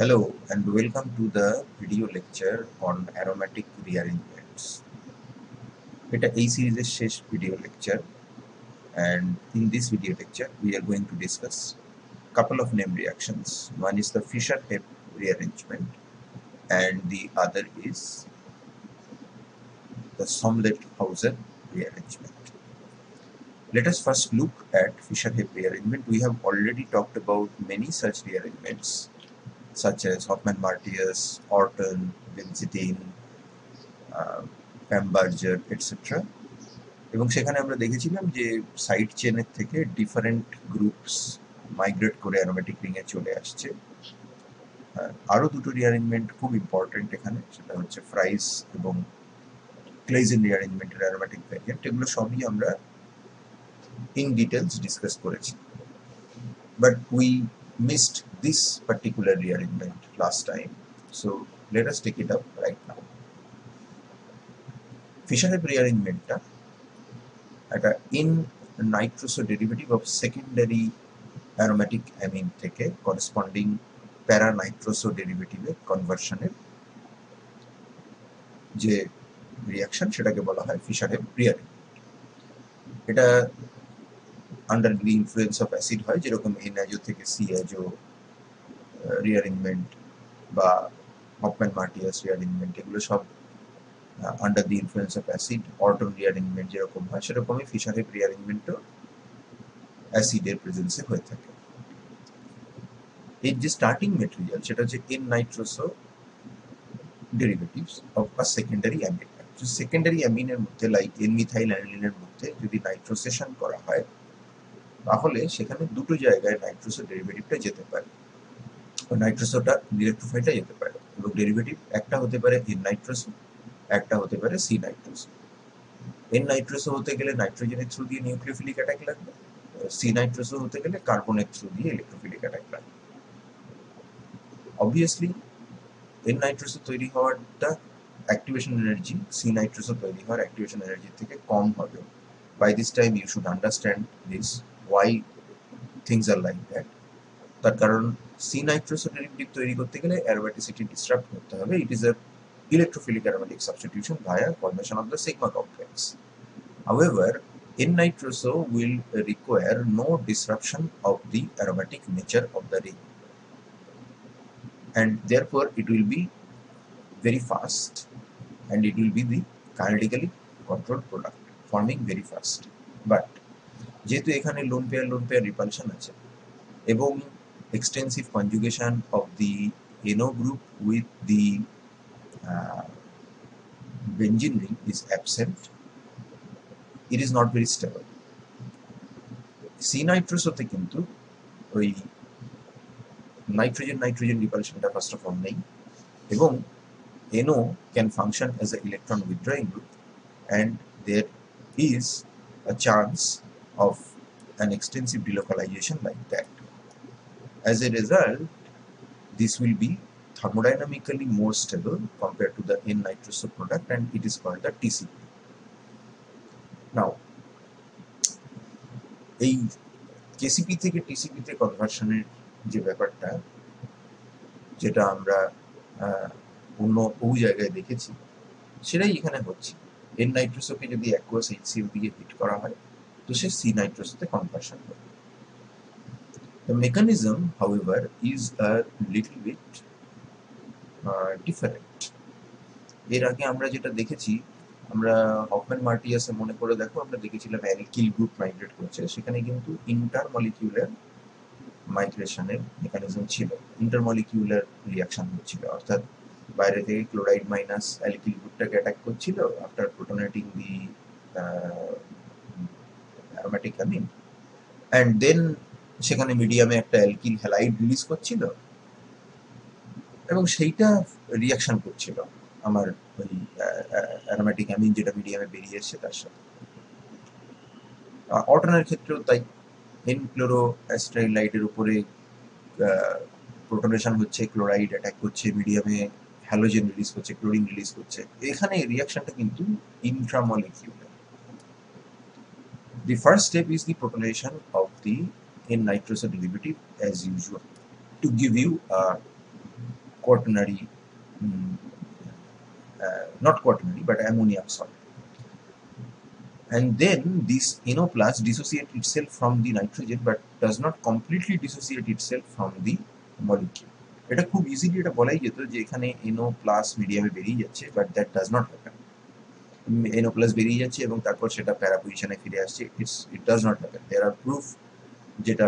Hello and welcome to the video lecture on aromatic rearrangements. এটা এই সিরিজের শেষ video lecture, and in this video lecture we are going to discuss couple of name reactions. One is the Fischer-Hebb rearrangement and the other is the Somlet-Hauser rearrangement. Let us first look at Fischer-Hebb rearrangement. We have already talked about many such rearrangements such as Hofmann-Martius, Orton, Vincitine, Bamberger, etc. এবং সেখানে আমরা দেখেছিলাম যে side চেনের থেকে different groups migrate করে aromatic রিংয়ে চলে আসছে। আরও দুটো রিঅ্যারেঞ্জমেন্ট খুব ইম্পর্টেন্ট এখানে, সেটা হচ্ছে ফ্রাইস এবং ক্লেইজেন রিঅ্যারেঞ্জমেন্টের অ্যারোমেটিক ভ্যারিয়েন্ট। এগুলো সবই আমরা ইন ডিটেলস ডিসকাস করেছি, but we missed this particular rearrangement last time, so let us take it up right now. Fischer-Hebb rearrangementটা একটা N nitroso derivative of secondary aromatic amine থেকে করেসপন্ডিং প্যারা নাইট্রোসো ডেরিভেটিভের কনভার্সনের যে রিয়াকশন সেটাকে বলা হয় Fischer-Hebb rearrangement। এটা under the influence of acid হয়, যেরকম এনঅ্যাজো থেকে সিঅ্যাজো রিঅ্যারেঞ্জমেন্ট বা হফম্যান-মার্টিয়াস রিঅ্যারেঞ্জমেন্ট, এগুলো সব under the influence of acid. Orton rearrangement যেরকম হয় সেরকমই Fischer-Hebb রিঅ্যারেঞ্জমেন্টও অ্যাসিডের প্রেজেন্সে হয়ে থাকে। এর যে স্টার্টিং মেটেরিয়াল সেটা হচ্ছে N nitroso derivatives of a secondary amine. Secondary অ্যামিনের মধ্যে লাইক এন মিথাইল অ্যানিলিনের মধ্যে যদি নাইট্রোসেশন করা হয় তাহলে সেখানে দুটো জায়গায় নাইট্রোসো ডেরিভেটিভটা যেতে পারে, নাইট্রোসোটা ইলেকট্রোফাইলটা যেতে পারে, এবং ডেরিভেটিভ একটা হতে পারে এন নাইট্রোসো, একটা হতে পারে সি নাইট্রোসো। এন নাইট্রোসো হতে গেলে নাইট্রোজেনের থ্রু দিয়ে নিউক্লিওফিলিক অ্যাটাক লাগবে, সি নাইট্রোসো হতে গেলে কার্বনের থ্রু দিয়ে ইলেকট্রোফিলিক অ্যাটাক লাগবে। অবভিয়াসলি এন নাইট্রোসো তৈরি হওয়ারটা অ্যাক্টিভেশন এনার্জি সি নাইট্রোসো তৈরি হওয়ার অ্যাক্টিভেশন এনার্জির থেকে কম হবে। By this time you should understand this why things are like that. তার কারণ সি নাইট্রোসো ডেরিভেটিভ তৈরি করতে গেলে অ্যারোমেটিসিটি ডিসরাপ্ট করতে হবে। ইট is a electrophilic aromatic substitution via formation of the sigma complex. However, N-nitroso will require no disruption of the aromatic nature of the ring, and therefore it will be very fast and it will be the kinetically controlled product, forming very fast. But যেহেতু এখানে lone pair repulsion আছে এবং extensive conjugation of the NO group with the benzene ring is absent, it is not very stable. C নাইট্রোসোতে কিন্তু ওই nitrogen রিপালশনটা first of all নেই, এবং NO can function as an electron withdrawing group, and there is a chance of an extensive delocalization like that. As a result, this will be thermodynamically more stable compared to the N-nitroso product, and it is called the TCP. Now, এই KCP থেকে টিসিপিতে কনভার্সনের যে ব্যাপারটা, যেটা আমরা অন্য বহু জায়গায় দেখেছি, সেটাই এখানে হচ্ছে। এন নাইট্রোসোকে যদি অ্যাকুয়াস HCl দিয়ে হিট করা হয় তো সে সি নাইট্রোসোতে কনভার্সন হবে। The mechanism, however, is a little bit different. এর আগে আমরা যেটা দেখেছি, আমরা হফম্যান-মার্টিয়াসে মনে করে দেখো, আমরা দেখেছিলাম অ্যালকিল গ্রুপ মাইগ্রেট করছে, সেখানে কিন্তু ইন্টারমলিকিউলার মাইগ্রেশনের মেকানিজম ছিল, ইন্টারমলিকিউলার রিয়াকশন হচ্ছিল, অর্থাৎ বাইরে থেকে ক্লোরাইড মাইনাস অ্যালকিল গ্রুপটাকে অ্যাটাক করছিল after protonating the aromatic amine, and then সেখানে মিডিয়ামে একটা অ্যালকিল হ্যালাইড রিলিজ করছিল এবং সেইটা রিয়াকশন করছিল আমার ওই অ্যারোমেটিক অ্যামিন যেটা মিডিয়ামে বেরিয়ে এসছে তার সাথে। অর্টনের ক্ষেত্রেও তাই, এন ক্লোরো অ্যাস্ট্রাইলাইটের উপরে প্রোটোনেশন হচ্ছে, ক্লোরাইড অ্যাটাক করছে, মিডিয়ামে হ্যালোজেন রিলিজ করছে, ক্লোরিন রিলিজ করছে। এখানে রিয়াকশনটা কিন্তু ইন্ট্রামলিকিউলার। The first step is the protonation of the N-nitroso derivative as usual to give you a quaternary, mm, not quaternary, but ammonium salt. And then this NO plus dissociates itself from the nitrogen, but does not completely dissociate itself from the molecule. এটা খুব easily এটা বলাই যেত যে এখানে NO plus মিডিয়ামে বেরিয়ে যাচ্ছে, but that does not happen. NO plus বেরিয়ে যাচ্ছে এবং তারপর সেটা প্যারা পজিশনে ফিরে আসছে। It does not happen. There are proof যেটা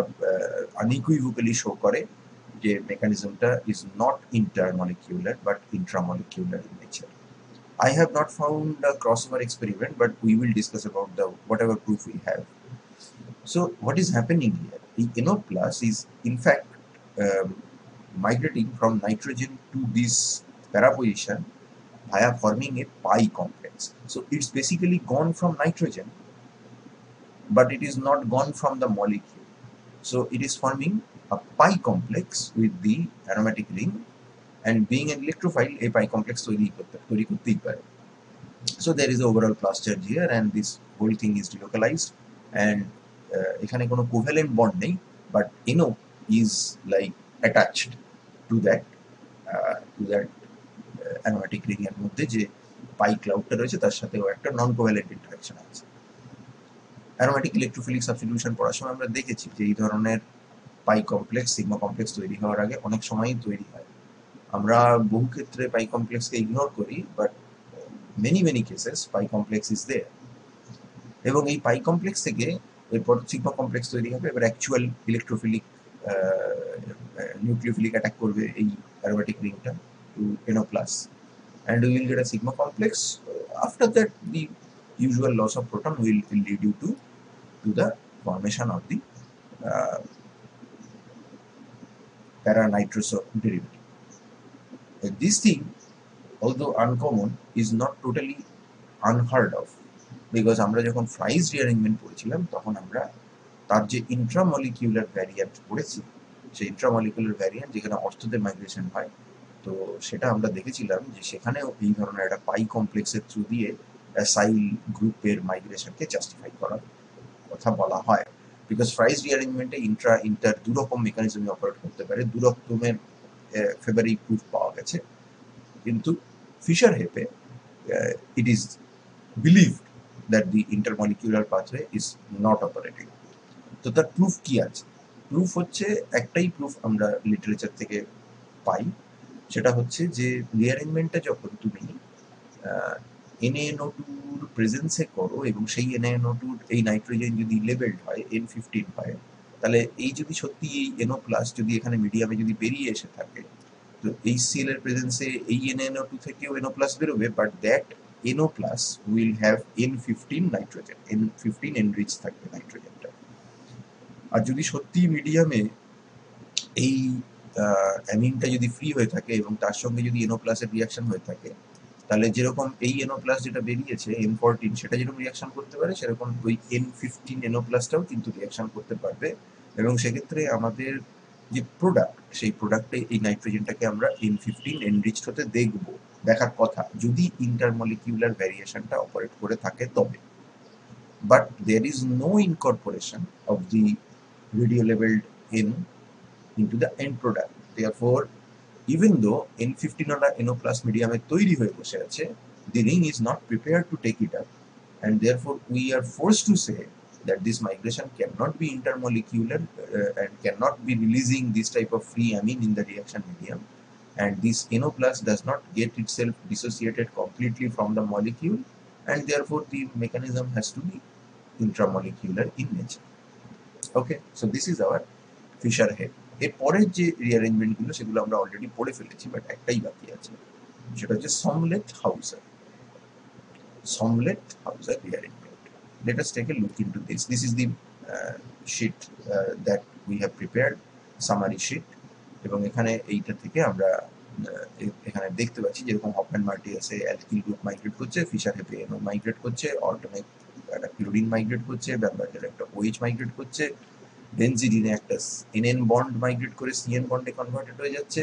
আনইকুইভোকালি শো করে যে মেকানিজমটা is not intermolecular but intramolecular in nature. I have not found a crossover experiment, but we will discuss about the whatever proof we have. So what is happening here? The NO plus is in fact um, migrating from nitrogen to this para position via forming a pi complex. So it's basically gone from nitrogen, but it is not gone from the molecule. So it is forming a pi complex with the aromatic ring, and being an electrophile, a pi complex তৈরি করতেই পারে. So there is the overall plus charge here, and this whole thing is delocalized, and এখানে কোনো covalent bond নেই, but NO is like attached to that aromatic ring এর মধ্যে যে pi cloudটা রয়েছে তার সাথেও একটা নন কোভ্যালেন্ট ইন্টারাকশন আছে। অ্যারোমেটিক ইলেকট্রোফিলিক সাবস্টিটিউশন পড়ার সময় আমরা দেখেছি যে এই ধরনের পাই কমপ্লেক্স সিগমা কমপ্লেক্স তৈরি হওয়ার আগে অনেক সময়ই তৈরি হয়। আমরা বহু ক্ষেত্রে পাই কমপ্লেক্সকে ইগনোর করি, but many cases pi complex is there, এবং এই পাই কমপ্লেক্স থেকে এরপর সিগমা কমপ্লেক্স তৈরি হবে। এবার অ্যাকচুয়াল ইলেকট্রোফিলিক নিউক্লিওফিলিক অ্যাটাক করবে এই অ্যারোমেটিক রিংটা to NO plus, and we will get a sigma complex. After that, the usual loss of proton will lead you to the formation of the para-nitroso derivative. This thing, although uncommon, is not totally unheard of, because আমরা যখন Fry's rearrangement পড়েছিলাম তখন আমরা তার যে ইন্ট্রামলিকিউলার variant পড়েছি, সেই intramolecular variant যেখানে অর্থোদের মাইগ্রেশন হয়, তো সেটা আমরা দেখেছিলাম যে সেখানেও এই ধরনের একটা পাই কমপ্লেক্সের থ্রু দিয়ে সাইল গ্রুপের মাইগ্রেশনকে জাস্টিফাই করার কথা বলা হয়, বিকজ ফ্রাইজ রিঅ্যারেঞ্জমেন্টে ইন্টার দুরকম মেকানিজমে অপারেট করতে পারে, দুরকমের ফেভারিট প্রুফ পাওয়া গেছে, কিন্তু Fischer Hepp it is believed that the intermolecular pathway is not operating. তো তার প্রুফ কি আছে? প্রুফ হচ্ছে একটাই প্রুফ আমরা লিটারেচার থেকে পাই, সেটা হচ্ছে যে রিঅ্যারেঞ্জমেন্টটা যখন তুমি NaNO2 প্রেজেন্সে করো এবং সেই NaNO2 এই নাইট্রোজেন যদি লেভেলড হয় N15 হয়, তাহলে এই যদি সত্যি এই NO প্লাস যদি এখানে মিডিয়ামে যদি বেরিয়ে এসে থাকে, তো এই Cl এর প্রেজেন্সে এই NaNO2 থেকেও NO প্লাস বেরোবে, but that NO plus will have N15 nitrogen, N15 enrich থাকবে নাইট্রোজেনটা। আর যদি সত্যি মিডিয়ামে এই অ্যামিনটা যদি ফ্রি হয়ে থাকে এবং তার সঙ্গে যদি NO প্লাসের রিয়াকশন হয়ে থাকে, তাহলে যেরকম এই NO প্লাস যেটা বেরিয়েছে N14 সেটা যেরকম রিয়াকশন করতে পারে, সেরকম ওই N15 NO প্লাসটাও কিন্তু রিয়াকশন করতে পারবে, এবং সেক্ষেত্রে আমাদের যে প্রোডাক্ট, সেই প্রোডাক্টে এই নাইট্রোজেনটাকে আমরা N15 এনরিচড হতে দেখার কথা, যদি ইন্টারমলিকিউলার ভ্যারিয়েশনটা অপারেট করে থাকে তবে। But there is no incorporation of the radio labelled N into the end product. Therefore, even though N15 ওটা NO plus medium তৈরি হয়ে বসে আছে, the ring is not prepared to take it up, and therefore we are forced to say that this migration cannot be intermolecular and cannot be releasing this type of free amine in the reaction medium, and this NO plus does not get itself dissociated completely from the molecule, and therefore the mechanism has to be intramolecular in nature. Okay, so this is our Fisher head. এর পরের যে rearrangement গুলো সেগুলো আমরা already পড়ে ফেলেছি, but একটাই বাকি আছে, সেটা হচ্ছে Somlet-Hauser rearrangement. Let us take a look into this. This is the sheet that we have prepared, summary sheet, এবং এখানে এইটা থেকে আমরা এখানে দেখতে পাচ্ছি যেরকম হফম্যান-মার্টিয়াসে অ্যালকিল গ্রুপ মাইগ্রেট করছে, ফিশার হেপে NO মাইগ্রেট করছে, অল্টারনেট একটা ক্লোরিন মাইগ্রেট করছে, ব্যাম্বার্গের একটা OH মাইগ্রেট করছে, বেনজিডিনে একটা NN বন্ড মাইগ্রেট করে CN বন্ডে কনভার্টেড হয়ে যাচ্ছে,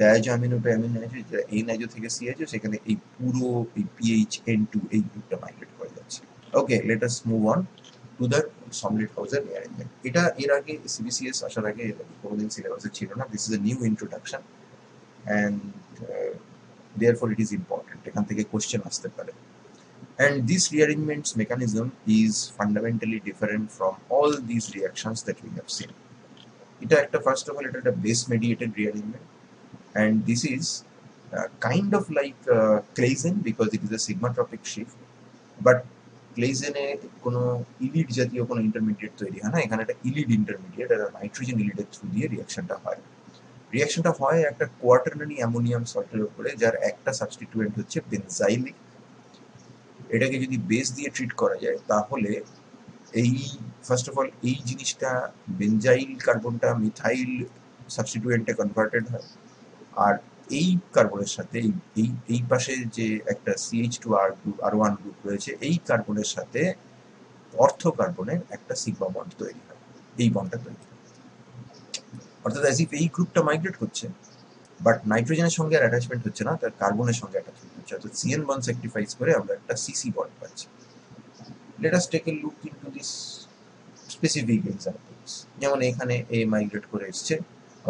ডায়াজো অ্যামিনো টু অ্যামিনো অ্যাসিড যেটা N-আইজো থেকে C-আইজো, সেখানে এই পুরো এই PHN2 এই গ্রুপটা মাইগ্রেট করে যাচ্ছে। Okay, let us move on to the Somlet-Hauser rearrangement. এটা এর আগে CBCS আসার আগে কোনোদিন সিলেবাসে ছিল না, this is a new introduction. and therefore it is important. এখান থেকে কোশ্চেন আসতে পারে। And this rearrangement mechanism is fundamentally different from all these reactions that we have seen. এটা একটা, first of all, এটা একটা base mediated rearrangement, and this is kind of like Claisen because it is a sigmatropic shift, but Claisen-এ কোনো ইলিড জাতীয় কোনো intermediate তৈরি হয় না, এখানে একটা ইলিড ইন্টারমিডিয়েট আর নাইট্রোজেন ইলিডের থ্রু দিয়ে রিয়াকশনটা হয়। রিয়াকশনটা হয় একটা কোয়াটারনারি অ্যামোনিয়াম সল্টের উপরে, যার একটা সাবস্টিটিউয়েন্ট হচ্ছে বেনজাইলিক। এটাকে যদি বেস দিয়ে ট্রিট করা যায় তাহলে এই ফার্স্ট অফ অল এই জিনিসটা বেনজাইল কার্বনটা মিথাইল সাবস্টিটিউয়েন্টে কনভার্টেড হয়, আর এই কার্বনের সাথে এই এই পাশে যে একটা CH2 গ্রুপ R1 গ্রুপ রয়েছে, এই কার্বনের সাথে অর্থ কার্বনের একটা সিগমা বন্ড তৈরি হয়, এই বন্ডটা তৈরি হয়। অর্থাৎ অ্যাজ ইফ এই গ্রুপটা মাইগ্রেট হচ্ছে, বাট নাইট্রোজেনের সঙ্গে আর অ্যাটাচমেন্ট হচ্ছে না, তার কার্বনের সঙ্গে অ্যাটাচমেন্ট হচ্ছে, অর্থাৎ CN বন্ড স্যাক্রিফাইস করে আমরা একটা CC বন্ড পাচ্ছি। Let us take a look into this specific examples. যেমন এখানে এ মাইগ্রেট করে এসছে,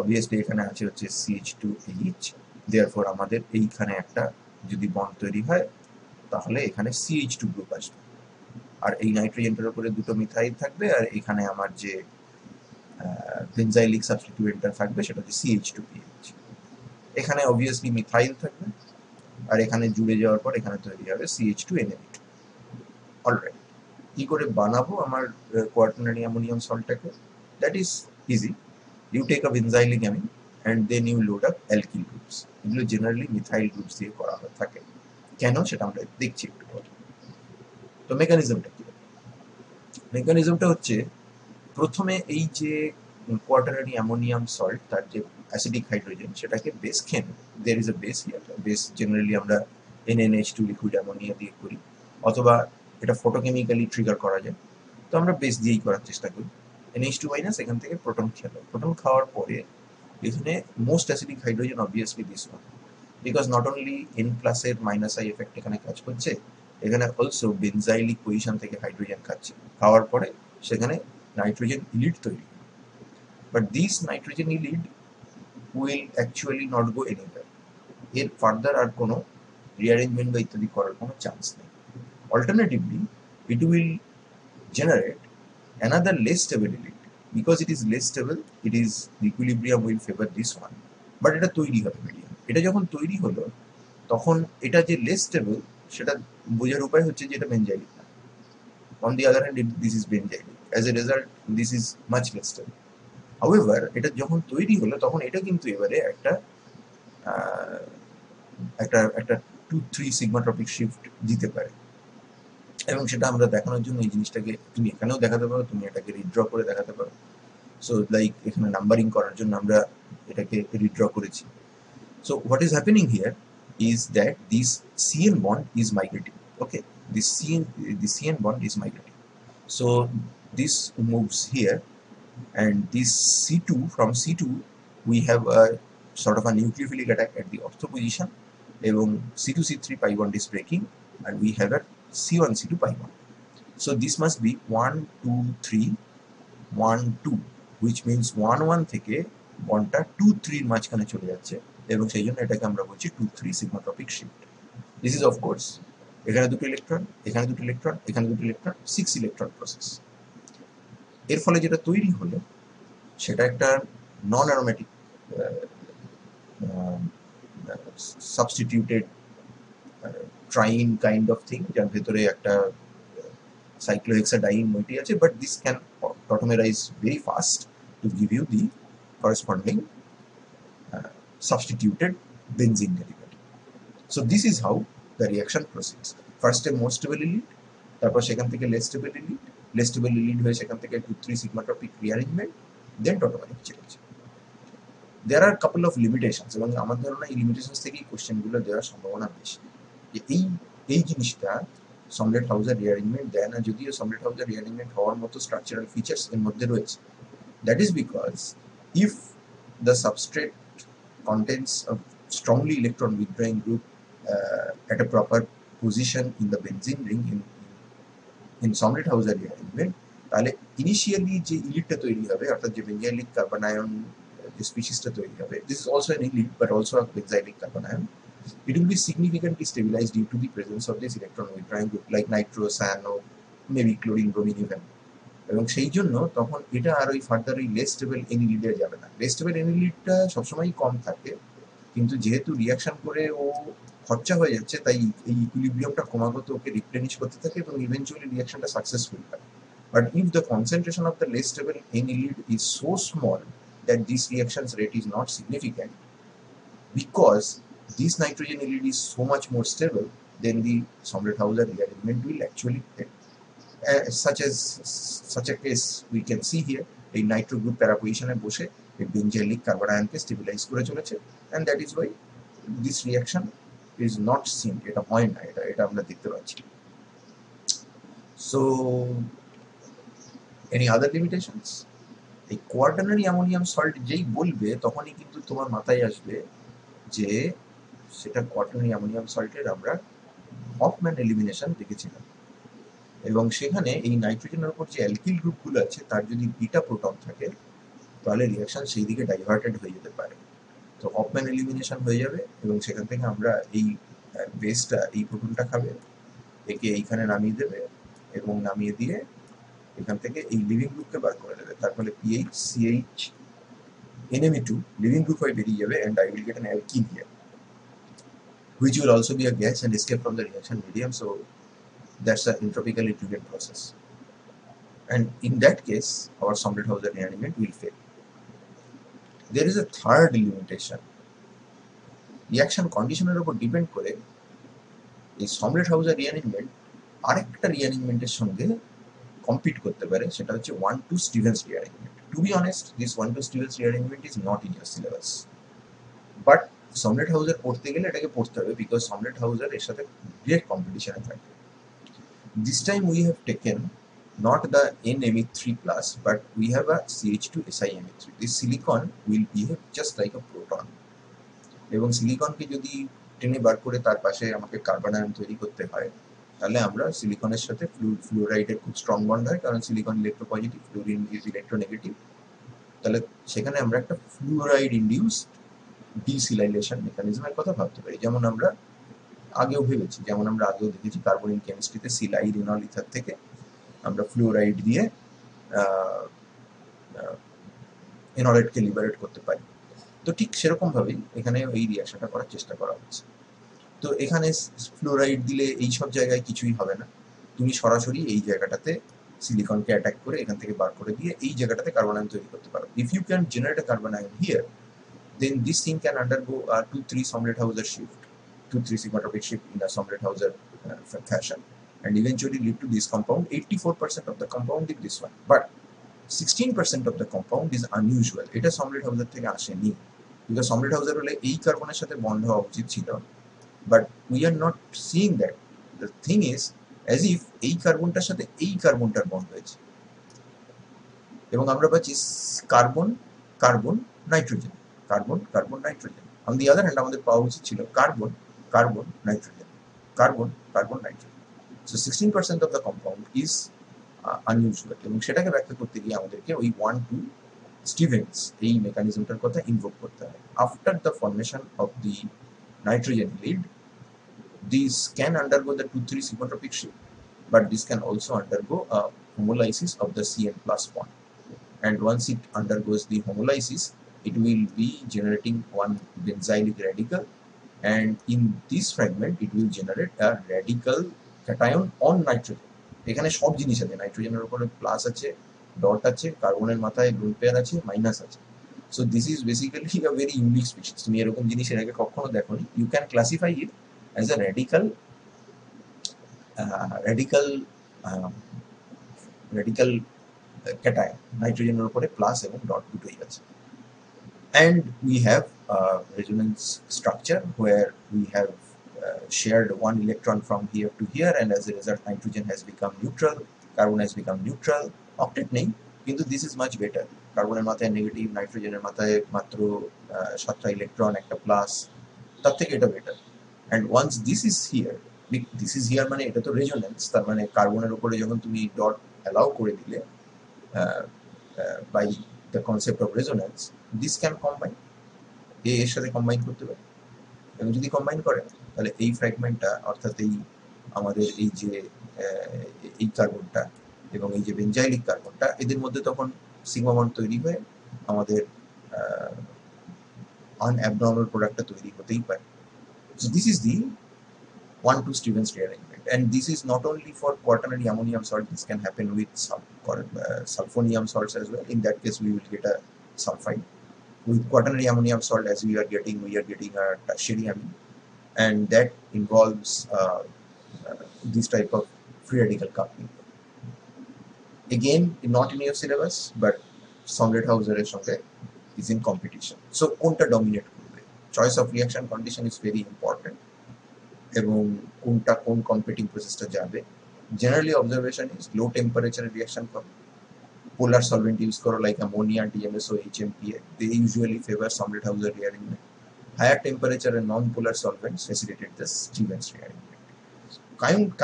অবভিয়াসলি এখানে আছে হচ্ছে CH2H, দেয়ারফর আমাদের এইখানে একটা যদি বন্ড তৈরি হয় তাহলে এখানে CH2 গ্রুপ আসবে, আর এই নাইট্রোজেনটার উপরে দুটো মিথাইল থাকবে, আর এখানে আমার যে বেনজাইলিক সাবস্টিটিউয়েন্টটা থাকবে সেটা হচ্ছে CH2PH। এখানে অবভিয়াসলি মিথাইল থাকবে, আর এখানে জুড়ে যাওয়ার পর এখানে তৈরি হবে CH2NA2। অলরাইট, কি করে বানাবো আমার কোয়াটারনারি অ্যামোনিয়াম সল্টটাকে? That is easy. You take a benzylic amine and then you load up alkyl groups. এগুলো জেনারেলি মিথাইল গ্রুপস দিয়ে করা হয়ে থাকে। কেন সেটা আমরা দেখছি একটু পরে। তো মেকানিজমটা কি? মেকানিজমটা হচ্ছে, প্রথমে এই যে কোয়াটারনারি অ্যামোনিয়াম সল্ট, তার যে অ্যাসিডিক হাইড্রোজেন সেটাকে বেস খেয়ে নেবে। There is a base here. Base generally আমরা NaNH2 লিকুইড অ্যামোনিয়া দিয়ে করি, অথবা এটা ফটোকেমিক্যালি ট্রিগার করা যায়, তো আমরা বেস দিয়েই করার চেষ্টা করি। NH2 মাইনাস এখান থেকে প্রোটন খেলো, প্রোটন খাওয়ার পরে এখানে most acidic hydrogen obviously this one, because not only N প্লাসের মাইনাস আই এফেক্ট এখানে কাজ করছে, এখানে অলসো বেনজাইলিক পজিশন থেকে হাইড্রোজেন খাচ্ছে, খাওয়ার পরে সেখানে নাইট্রোজেন ইলিড তৈরি। But this nitrogen ylide will actually not go anywhere, এর ফার্দার আর কোনো রিঅ্যারেঞ্জমেন্ট বা ইত্যাদি করার কোনো চান্স নেই। Alternatively it will generate another less stable elite. Because it is less stable, it is the equilibrium will favor this one, but এটা তৈরি হবে মিডিয়াম। এটা যখন তৈরি হলো তখন এটা যে লেস স্টেবল সেটা বোঝার উপায় হচ্ছে যে এটা বেনজাইলিক না। On the other hand this is benzylic, as a result this is much less stable. However এটা যখন তৈরি হলো তখন এটা কিন্তু এবারে একটা একটা একটা 2-3 সিগমাট্রপিক শিফট দিতে পারে, এবং সেটা আমরা দেখানোর জন্য এই জিনিসটাকে তুমি এখানেও দেখাতে পারো, তুমি এটাকে রিড্র করে দেখাতে পারো। সো লাইক এখানে নাম্বারিং করার জন্য আমরা এটাকে রিড্র করেছি। So what is happening here is that this CN bond is migrating. Okay, the CN bond is migrating. So this moves here, and this C2, from C2 we have a sort of a nucleophilic attack at the ortho position, এবং C2C3 pi bond is breaking, and we have a C1C2 pi bond. So this must be 1 2 3 1 2, which means 1 1 থেকে বন্ডটা 2 3 এর মাঝখানে চলে যাচ্ছে, এবং সেই জন্য এটাকে আমরা বলছি 2-3 সিগমাট্রপিক শিফট। দিস ইজ অফকোর্স এখানে দুটো ইলেকট্রন, এখানে দুটো ইলেকট্রন, এখানে দুটো ইলেকট্রন, 6 ইলেকট্রন প্রসেস। এর ফলে যেটা তৈরি হলো সেটা একটা non aromatic substituted triene kind of thing, যার ভেতরে একটা cyclohexadiene moiety আছে, but this can automerize very fast to give you the corresponding substituted benzene derivative. So this is how the reaction proceeds. First a more stable elite, তারপর সেখান থেকে less stable elite, less stable elite হয়ে সেখান থেকে 2-3 sigmatropic rearrangement, then tautomeric change. There are a couple of limitations, এবং আমার ধারণা এই লিমিটেশনস থেকেই কোশ্চেনগুলো দেওয়ার সম্ভাবনা বেশি, যে এই জিনিসটা সমলেট হাউজার রিঅ্যারেঞ্জমেন্ট দেয় না, যদিও সমলেট হাউজার রিঅ্যারেঞ্জমেন্ট হওয়ার মতো স্ট্রাকচারাল ফিচার্স এর মধ্যে রয়েছে। That is because if the substrate contains a strongly electron withdrawing group at a proper position in the benzene ring in Somlet-Hauser rearrangement, তাহলে ইনিশিয়ালি যে ইলিটটা তৈরি হবে, অর্থাৎ যে বেনজাইলিক কার্বনায়ন যে স্পিসিসটা তৈরি হবে, this is also an elite but also a benzylic carbon ion. It will be significantly stabilized due to the presence of this electron withdrawing group like nitro, cyano, maybe chlorine, bromine even. এবং সেই জন্য তখন এটা আর ওই further ওই less stable এনিলিডে যাবে না। Less stable এনিলিডটা সবসময়ই কম থাকে, কিন্তু যেহেতু রিয়াকশন করে ও খরচা হয়ে যাচ্ছে, তাই এই ইকুইলিব্রিয়ামটা ক্রমাগত ওকে রিপ্লেনিশ করতে থাকে এবং ইভেনচুয়ালি রিয়াকশনটা সাকসেসফুল হয়। But if the concentration of the less stable anilide is so small that this reaction's rate is not significant, because this nitrogen anilide is so much more stable, then the Somlet-Hauser rearrangement will actually take. Such a case we can see here, a nitro group para position e boshe a benzylic carbon ion ke stabilize kore choleche, and that is why this reaction is not seen. Eta hoy na, eta amra dekhte pacchi. So any other limitations? এই quaternary ammonium salt যেই বলবে তখনই কিন্তু তোমার মাথায় আসবে যে সেটা কোয়াটার্নারি অ্যামোনিয়াম সল্টের আমরা হফম্যান এলিমিনেশন দেখেছিলাম, এবং সেখানে এই নাইট্রোজেনের উপর যে অ্যালকিল গ্রুপগুলো আছে তার যদি বিটা প্রোটন থাকে তাহলে রিয়াকশন সেই দিকে ডাইভার্টেড হয়ে যেতে পারে। তো হফম্যান এলিমিনেশন হয়ে যাবে এবং সেখান থেকে আমরা এই বেসটা এই প্রোটনটা খাবে, একে এইখানে নামিয়ে দেবে এবং নামিয়ে দিয়ে এখান থেকে এই লিভিং গ্রুপকে বার করে দেবে, তার ফলে pH CH NME2 living group হয়ে বেরিয়ে যাবে, and I will get an alkene here, which will also be a gas and escape from the reaction medium. So that's an entropically triggered process, and in that case our Somlet-Hauser rearrangement will fail. There is a third limitation. Reaction conditioner উপর depend করে এই Somlet-Hauser rearrangement আরেকটা rearrangementের সঙ্গে compete করতে পারে, সেটা হচ্ছে 1:2 Stevens rearrangement. To be honest, this 1:2 Stevens rearrangement is not in your syllabus, but Somlet-Hauser পড়তে গেলে এটাকে পড়তে হবে, because Somlet-Hauser এর সাথে great competition থাকে. This time we have taken not the NMe3+, but we have a CH2 SiMe3. This silicon will behave just like a proton, এবং সিলিকনকে যদি টেনে বার করে তার পাশে আমাকে কার্বন আয়ন তৈরি করতে হয়, তাহলে আমরা সিলিকনের সাথে ফ্লুরাইডের খুব স্ট্রং বন্ড হয়, কারণ silicon electropositive, fluorine is electronegative, তাহলে সেখানে আমরা একটা ফ্লুরাইড ইনডিউসড ডিসিলাইলেশন মেকানিজমের কথা ভাবতে পারি, যেমন আমরা আগেও ভেবেছি, যেমন আমরা আগেও দেখেছি কার্বনিক কেমিস্ট্রিতে সিলাইড ইনল ইথার থেকে আমরা ফ্লুরাইড দিয়ে এনলেটকে লিবারেট করতে পারি। তো ঠিক সেরকমভাবেই এখানে এই রিয়াকশনটা করার চেষ্টা করা হচ্ছে। তো এখানে ফ্লোরাইড দিলে এই সব জায়গায় কিছুই হবে না, তুমি সরাসরি এই জায়গাটাতে সিলিকনকে অ্যাটাক করে এখান থেকে বার করে দিয়ে এই জায়গাটাতে কার্বন আয়ন তৈরি করতে পারো। If you can generate a carbon ion here, then this thing can undergo a 2-3 Somlet-Hauser shift, 2-3 sigmatropic shift in a Somlet-Hauser fashion, and eventually lead to this compound. 84% of the compound is this one, but 16% of the compound is unusual. এটা Somlet-Hauser থেকে আসেনি, because Somlet-Hauser হলে এই কার্বনের সাথে bond হওয়া উচিত ছিল, but we are not seeing that. The thing is as if এই কার্বনটার সাথে এই কার্বনটার বন্ড হয়েছে এবং আমরা পাচ্ছি carbon carbon nitrogen, carbon carbon nitrogen. On the other hand আমাদের পাওয়া উচিত ছিল carbon carbon nitrogen, carbon carbon nitrogen. So 16% of the compound is unusual, এবং সেটাকে ব্যাখ্যা করতে গিয়ে আমাদেরকে ওই 1:2 Stevens এই মেকানিজমটার কথা ইনভোক করতে হয়। After the formation of the nitrogen lead, these can undergo the 2-3 sigmatropic shift, but this can also undergo a homolysis of the Cn+ bond, and once it undergoes the homolysis, it will be generating one benzylic radical, and in this fragment it will generate a radical cation on nitrogen. এখানে সব জিনিস আছে, নাইট্রোজেনের উপরে plus আছে, dot আছে, কার্বনের মাথায় গ্রুপ পেয়ার আছে, মাইনাস আছে। So this is basically a very unique species. তুমি এরকম জিনিস এর আগে কখনো দেখোনি। You can classify it as a radical cation, নাইট্রোজেনের উপরে প্লাস এবং ডট দুটোই আছে। And we have a resonance structure where we have shared one electron from here to here, and as a result nitrogen has become neutral, carbon has become neutral, octet নেই, কিন্তু this is much better. কার্বনের মাথায় negative, নাইট্রোজেনের মাথায় মাত্র 7টা electron, একটা plus, তার থেকে এটা better. And once this is here মানে এটা তো রেজোনেন্স, তার মানে কার্বনের উপরে যখন তুমি ডট অ্যালাউ করে দিলে by the concept of resonance, this can combine, এর সাথে কম্বাইন করতে পারে, এবং যদি কম্বাইন করে তাহলে এই ফ্র্যাগমেন্টটা অর্থাৎ এই আমাদের এই যে এই কার্বনটা এবং এই যে বেঞ্জাইলিক কার্বনটা, এদের মধ্যে তখন সিগমা বন্ড তৈরি হয়ে আমাদের আনঅ্যাবনর্মাল প্রোডাক্টটা তৈরি হতেই পারে। So this is the 1,2 Stevens rearrangement, and this is not only for quaternary ammonium salt, this can happen with sulfonium salts as well. In that case we will get a sulfide. With quaternary ammonium salt, as we are getting a tertiary amine, and that involves this type of free radical coupling. Again, not in your syllabus, but Sondershauser এর সঙ্গে is in competition. So কোনটা dominate করবে, choice of reaction condition is very important, এবং কোনটা কোন competing প্রসেসটা যাবে। Generally observation is low টেম্পারেচারে রিয়াকশন করো, polar solvent use করো like ammonia, DMSO, HMPA, they usually favor Sondershauser rearrangement. Higher temperature and non-polar solvents facilitate the Stevens rearrangement.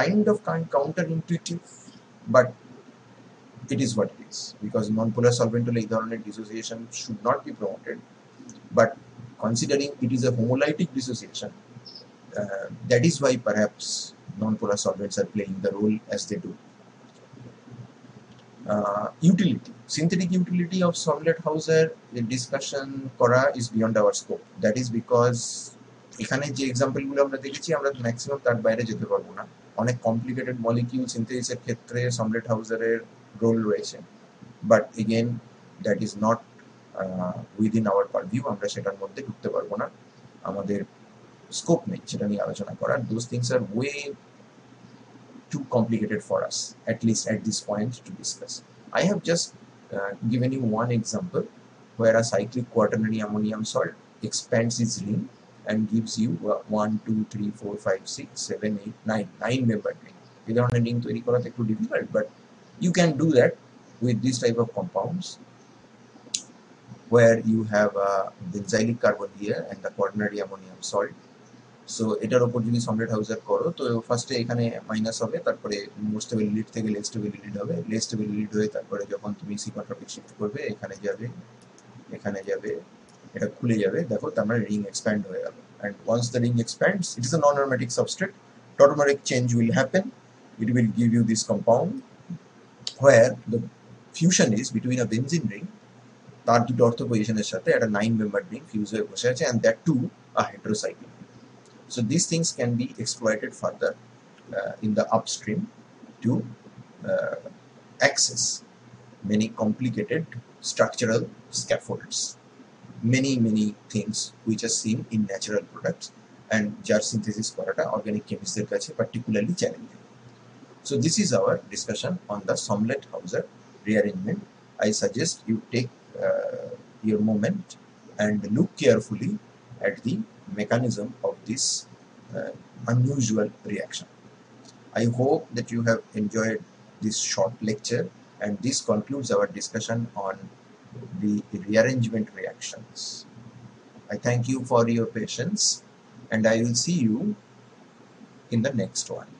Kind of counterintuitive, but it is what it is, because non-polar solvent হলে এই ধরনের dissociation should not be promoted, but considering it is a homolytic dissociation, that is why perhaps non-polar solvents are playing the role as they do. Utility, synthetic utility of Sondershauser discussion kora is beyond our scope. That is because এখানে যে example গুলো আমরা দেখেছি আমরা maximum তার বাইরে যেতে পারবো না। অনেক কমপ্লিকেটেড মলিকিউল সিনথেসিসের ক্ষেত্রে Sondershauser-এর রোল রয়েছে, but again that is not within hour পারভিউ, আমরা সেটার মধ্যে ঢুকতে পারবো না, আমাদের স্কোপ নেই সেটা নিয়ে আলোচনা করার। Those things are way too complicated for us, at least at this point, to discuss. I have just given you one example where a cyclic quaternary ammonium salt expands its ring and gives you 1, 2, 3, 4, 5, 6, 7, 8, 9 member ring. এই ধরনের ring তৈরি করা একটু difficult, but you can do that with this type of compounds where you have a benzylic carbon here and the quaternary ammonium salt. So এটার উপর যদি Sondershauser করো তো ফার্স্টে এখানে মাইনাস হবে, তারপরে মোর স্টেবল লিড থেকে লেস স্টেবল লিড হবে, লেস স্টেবল লিড হয়ে তারপরে যখন তুমি সিকোট্রপিক শিফট করবে এখানে যাবে, এটা খুলে যাবে, দেখো তার মানে রিং এক্সপ্যান্ড হয়ে গেল। And once the ring expands, it is a non aromatic substrate, tautomeric change will happen, it will give you this compound where the fusion is between a benzene ring, তার দুটো অর্থো পজিশনের সাথে একটা 9 member ring fuse হয়ে বসে আছে, and that too a heterocyclic. So these things can be exploited further in the upstream to access many complicated structural scaffolds, many things which are seen in natural products and jar synthesis করাটা organic chemistদের কাছে particularly challenging. So this is our discussion on the Sondershauser rearrangement. I suggest you take your moment and look carefully at the mechanism of this unusual reaction. I hope that you have enjoyed this short lecture, and this concludes our discussion on the rearrangement reactions. I thank you for your patience, and I will see you in the next one.